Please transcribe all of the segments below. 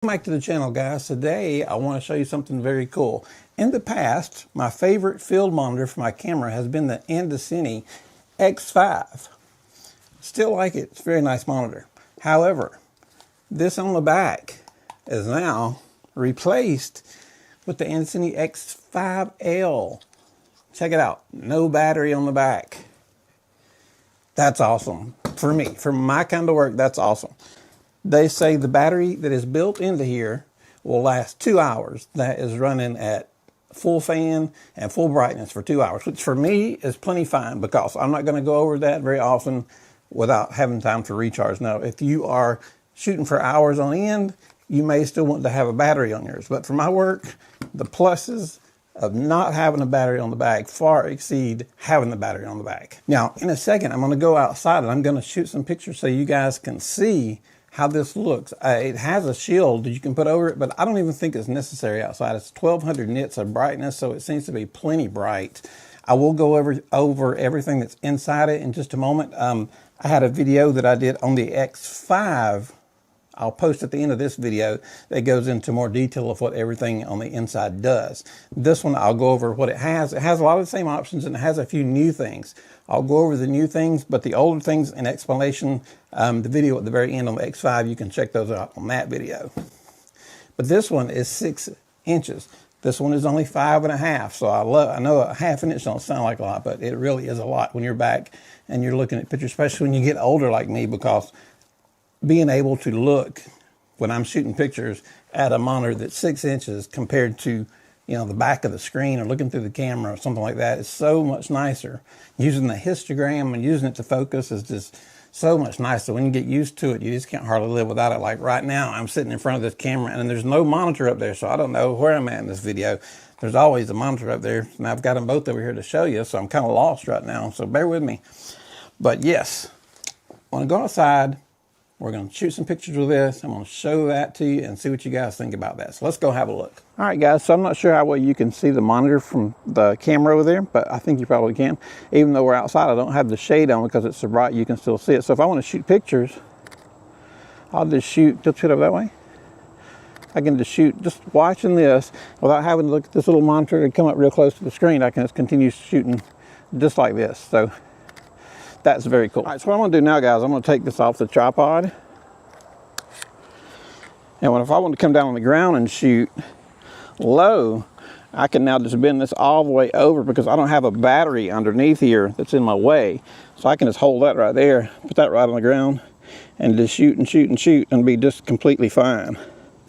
Welcome back to the channel, guys. Today I want to show you something very cool. In the past, my favorite field monitor for my camera has been the Andycine X5. Still like it. It's a very nice monitor. However, this on the back is now replaced with the Andycine X5L. Check it out. No battery on the back. That's awesome. For me, for my kind of work, that's awesome. They say the battery that is built into here will last 2 hours. That is running at full fan and full brightness for 2 hours, which for me is plenty fine because I'm not going to go over that very often without having time to recharge. Now, if you are shooting for hours on end, you may still want to have a battery on yours. But for my work, the pluses of not having a battery on the back far exceed having the battery on the back. Now, in a second, I'm going to go outside and I'm going to shoot some pictures so you guys can see how this looks. It has a shield that you can put over it, but I don't even think it's necessary outside. It's 1200 nits of brightness, so it seems to be plenty bright. I will go over everything that's inside it in just a moment. I had a video that I did on the X5. I'll post at the end of this video that goes into more detail of what everything on the inside does. This one, I'll go over what it has. It has a lot of the same options and it has a few new things. I'll go over the new things, but the older things in explanation, the video at the very end on the X5, you can check those out on that video. But this one is 6 inches. This one is only 5.5. So I know a half an inch don't sound like a lot, but it really is a lot when you're back and you're looking at pictures, especially when you get older like me, because being able to look when I'm shooting pictures at a monitor that's 6 inches compared to, you know, the back of the screen or looking through the camera or something like that is so much nicer. Using the histogram and using it to focus is just so much nicer. When you get used to it, you just can't hardly live without it. Like right now, I'm sitting in front of this camera and there's no monitor up there, so I don't know where I'm at in this video. There's always a monitor up there, and I've got them both over here to show you, so I'm kind of lost right now, so bear with me. But yes, I want to go outside. We're going to shoot some pictures with this. I'm going to show that to you and see what you guys think about that. So let's go have a look. All right, guys, so I'm not sure how well you can see the monitor from the camera over there, but I think you probably can. Even though we're outside, I don't have the shade on because it's so bright you can still see it. So if I want to shoot pictures, I'll just shoot over that way. I can just shoot just watching this without having to look at this little monitor and come up real close to the screen. I can just continue shooting just like this. So that's very cool. All right, so what I'm gonna do now, guys, I'm gonna take this off the tripod. And if I want to come down on the ground and shoot low, I can now just bend this all the way over because I don't have a battery underneath here that's in my way. So I can just hold that right there, put that right on the ground, and just shoot and shoot and shoot and be just completely fine.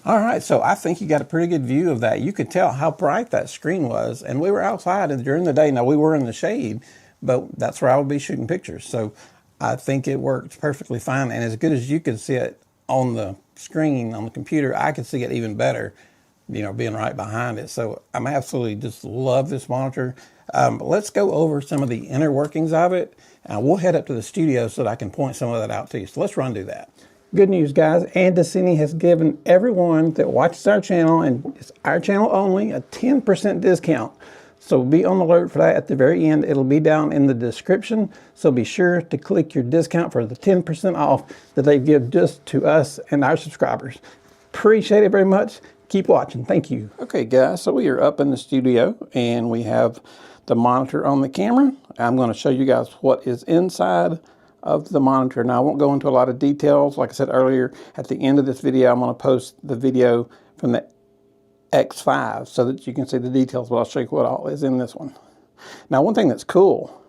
All right, so I think you got a pretty good view of that. You could tell how bright that screen was, and we were outside and during the day. Now we were in the shade, but that's where I would be shooting pictures. So I think it worked perfectly fine. And as good as you could see it on the screen, on the computer, I could see it even better, you know, being right behind it. So I'm absolutely just love this monitor. Let's go over some of the inner workings of it. And we'll head up to the studio so that I can point some of that out to you. So let's run do that. Good news, guys. Andycine has given everyone that watches our channel, and it's our channel only, a 10% discount. So be on the alert for that at the very end. It'll be down in the description. So be sure to click your discount for the 10% off that they give just to us and our subscribers. Appreciate it very much. Keep watching. Thank you. Okay, guys, so we are up in the studio and we have the monitor on the camera. I'm going to show you guys what is inside of the monitor. Now, I won't go into a lot of details. Like I said earlier, at the end of this video, I'm going to post the video from the X5 so that you can see the details, but I'll show you what all is in this one. Now, one thing that's cool,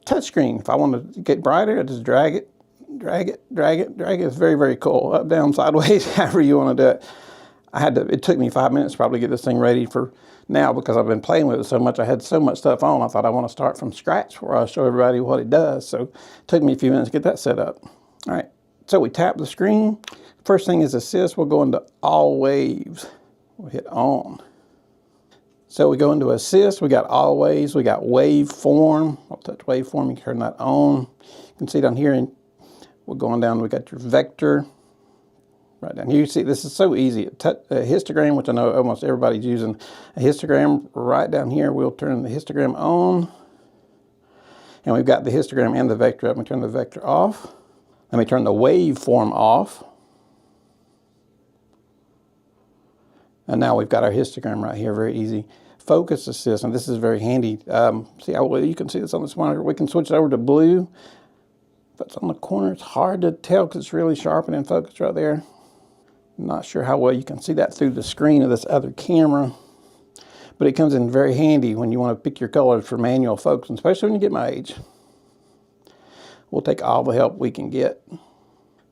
touchscreen. If I want to get brighter, I just drag it, drag it, drag it, drag it. It's very, very cool. Up, down, sideways, however you want to do it. It took me 5 minutes to probably get this thing ready for now because I've been playing with it so much. I had so much stuff on. I thought I want to start from scratch where I'll show everybody what it does. So it took me a few minutes to get that set up. All right, so we tap the screen. First thing is assist. We'll go into all waves. We'll hit on. So we go into assist. We got all waves. We got waveform. I'll touch waveform. You can turn that on. You can see down here, and we're going down. We got your vector. Right down here, you see this is so easy. A histogram, which I know almost everybody's using a histogram. Right down here, we'll turn the histogram on. And we've got the histogram and the vector up. We turn the vector off. Let me turn the waveform off. And now we've got our histogram right here, very easy. Focus assist, and this is very handy. See how well you can see this on this monitor. We can switch it over to blue. If it's on the corner, it's hard to tell because it's really sharp and in focus right there. I'm not sure how well you can see that through the screen of this other camera, but it comes in very handy when you want to pick your colors for manual focus, especially when you get my age. We'll take all the help we can get.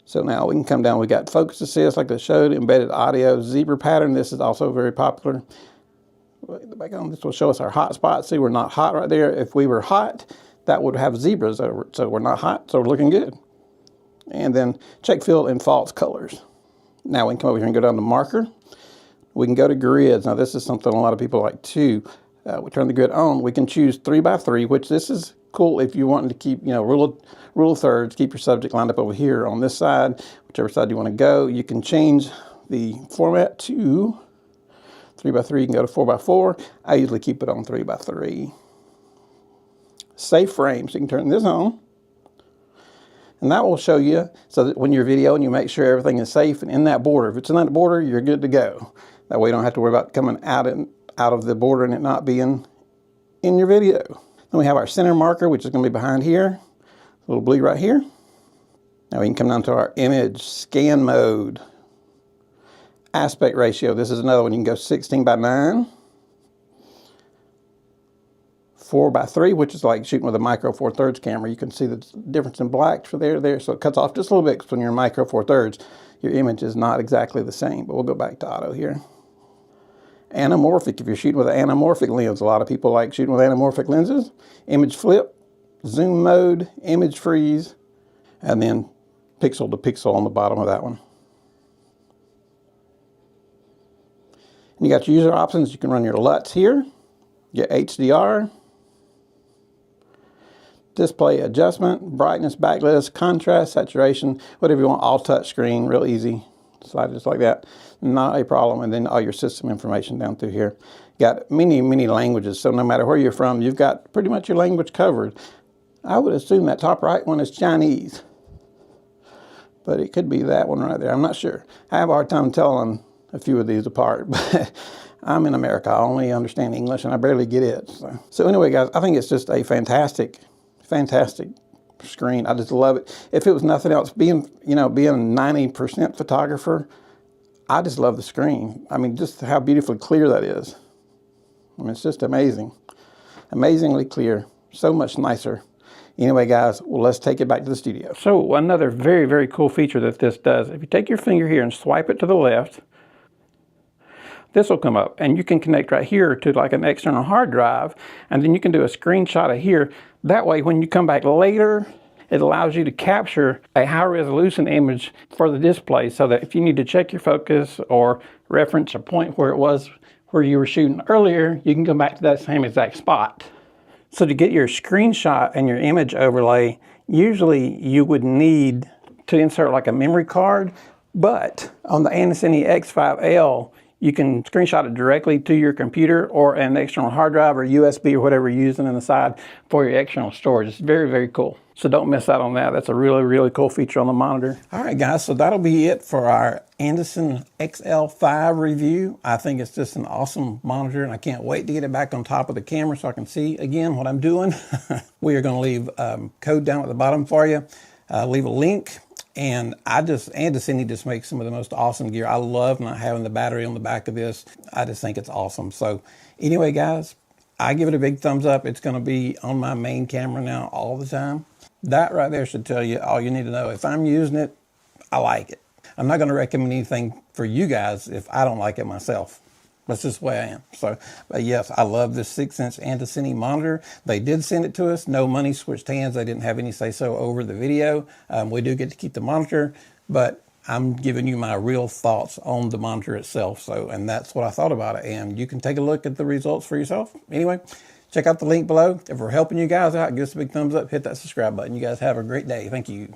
So now we can come down, we got focus assist like I showed, embedded audio, zebra pattern. This is also very popular. Back on, this will show us our hot spots. See, we're not hot right there. If we were hot, that would have zebras over it. So we're not hot, so we're looking good. And then check fill and false colors. Now we can come over here and go down to marker. We can go to grids. Now this is something a lot of people like too. We turn the grid on. We can choose 3x3, which this is cool if you want to keep, you know, rule of thirds, keep your subject lined up over here on this side, whichever side you want to go. You can change the format to 3x3, you can go to 4x4. I usually keep it on 3x3. Save frames, you can turn this on. And that will show you so that when you're videoing, you make sure everything is safe and in that border. If it's in that border, you're good to go. That way you don't have to worry about coming out of the border and it not being in your video. Then we have our center marker, which is going to be behind here. A little blue right here. Now we can come down to our image scan mode. Aspect ratio, this is another one. You can go 16:9, 4:3, which is like shooting with a micro 4/3 camera. You can see the difference in black for there, so it cuts off just a little bit because when you're in micro 4/3, your image is not exactly the same. But we'll go back to auto here. Anamorphic, if you're shooting with an anamorphic lens, a lot of people like shooting with anamorphic lenses. Image flip, zoom mode, image freeze, and then pixel to pixel on the bottom of that one. And you got your user options. You can run your LUTs here, your HDR, display adjustment, brightness, backlit, contrast, saturation, whatever you want, all touch screen, real easy. Slide just like that, not a problem. And then all your system information down through here. Got many, many languages, so no matter where you're from, you've got pretty much your language covered. I would assume that top right one is Chinese, but it could be that one right there. I'm not sure. I have a hard time telling a few of these apart, but I'm in America. I only understand English and I barely get it. So anyway, guys, I think it's just a fantastic screen. I just love it. If it was nothing else, being a 90% photographer, I just love the screen. I mean, just how beautifully clear that is. I mean, it's just amazing. Amazingly clear. So much nicer. Anyway, guys, well, let's take it back to the studio. So another very, very cool feature that this does, if you take your finger here and swipe it to the left, this will come up and you can connect right here to like an external hard drive, and then you can do a screenshot of here. That way, when you come back later, it allows you to capture a high resolution image for the display so that if you need to check your focus or reference a point where it was where you were shooting earlier, you can come back to that same exact spot. So to get your screenshot and your image overlay, usually you would need to insert like a memory card, but on the Andycine X5L, you can screenshot it directly to your computer or an external hard drive or USB or whatever you're using on the side for your external storage. It's very, very cool. So don't miss out on that. That's a really, really cool feature on the monitor. All right, guys, so that'll be it for our Andycine XL5 review. I think it's just an awesome monitor, and I can't wait to get it back on top of the camera so I can see again what I'm doing. We are going to leave code down at the bottom for you. Leave a link. And Andycine just makes some of the most awesome gear. I love not having the battery on the back of this. I just think it's awesome. So anyway, guys, I give it a big thumbs up. It's going to be on my main camera now all the time. That right there should tell you all you need to know. If I'm using it, I like it. I'm not going to recommend anything for you guys if I don't like it myself. That's just the way I am. So, but yes, I love this 6-inch Andycine monitor. They did send it to us. No money switched hands. They didn't have any say-so over the video. We do get to keep the monitor, but I'm giving you my real thoughts on the monitor itself. So, and that's what I thought about it. And you can take a look at the results for yourself. Anyway, check out the link below. If we're helping you guys out, give us a big thumbs up. Hit that subscribe button. You guys have a great day. Thank you.